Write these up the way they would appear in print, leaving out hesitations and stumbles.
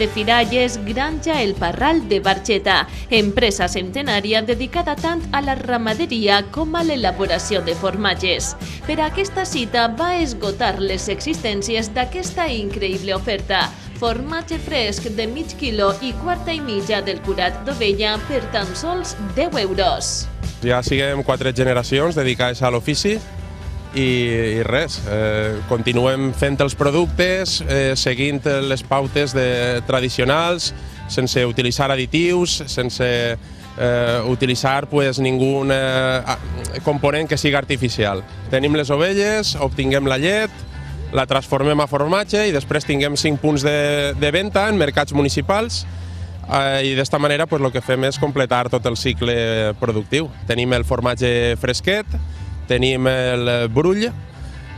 de Firalles, Granja El Parral de Barxeta, empresa centenària dedicada tant a la ramaderia com a l'elaboració de formatges. Per a aquesta cita va esgotar les existències d'aquesta increïble oferta. Formatge fresc de mig quilo i quarta i mitja del curat d'ovella per tan sols 10 euros. Ja siguem 4 generacions dedicades a l'ofici i res, continuem fent els productes, seguint les pautes tradicionals, sense utilitzar additius, sense utilitzar ningú component que sigui artificial. Tenim les ovelles, obtinguem la llet, la transformem a formatge i després tinguem 5 punts de venda en mercats municipals i d'esta manera el que fem és completar tot el cicle productiu. Tenim el formatge fresquet, tenim el brull,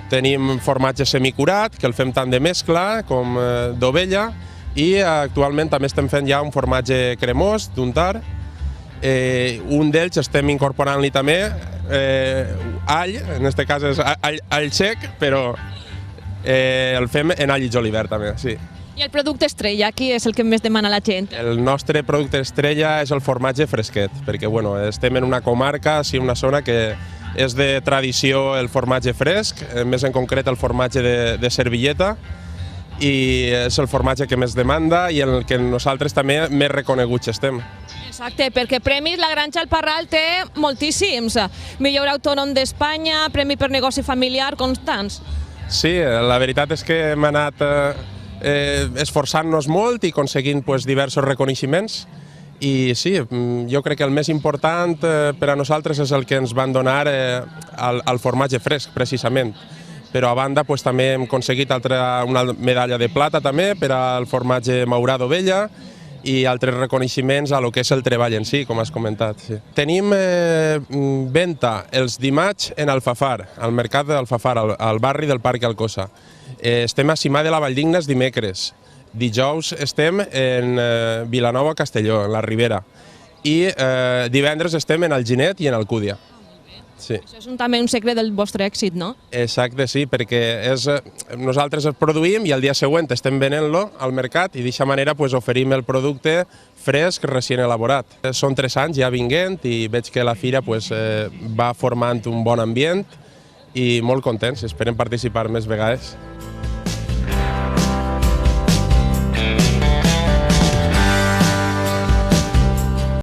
tenim formatge semicurat, que el fem tant de mescla com d'ovella, i actualment també estem fent ja un formatge cremós, d'untar. Un d'ells estem incorporant-li també all, en aquest cas és all sec, però el fem en all i julivert també, sí. I el producte estrella, qui és el que més demana la gent? El nostre producte estrella és el formatge fresquet, perquè estem en una comarca, en una zona que és de tradició el formatge fresc, més en concret el formatge de servilleta, i és el formatge que més demanda i el que nosaltres també més reconeguts estem. Exacte, perquè premis la Granja El Parral té moltíssims. Millor autònom d'Espanya, premi per negoci familiar, constants. Sí, la veritat és que hem anat esforçant-nos molt i aconseguint diversos reconeixements. I sí, jo crec que el més important per a nosaltres és el que ens van donar el formatge fresc, precisament. Però a banda també hem aconseguit una medalla de plata també per al formatge maurà d'ovella i altres reconeixements a lo que és el treball en si, com has comentat. Tenim venda els dimarts en Alfafar, al mercat d'Alfafar, al barri del Parc Alcosa. Estem a Cimà de la Valldigna els dimecres. Dijous estem en Vilanova Castelló, en la Ribera. I divendres estem en Alginet i en Alcúdia. Sí. Això és també un secret del vostre èxit, no? Exacte, sí, perquè nosaltres el produïm i el dia següent estem venent-lo al mercat i d'aquesta manera oferim el producte fresc, recient elaborat. Són 3 anys ja vinguent i veig que la fira va formant un bon ambient i molt contents, esperem participar més vegades.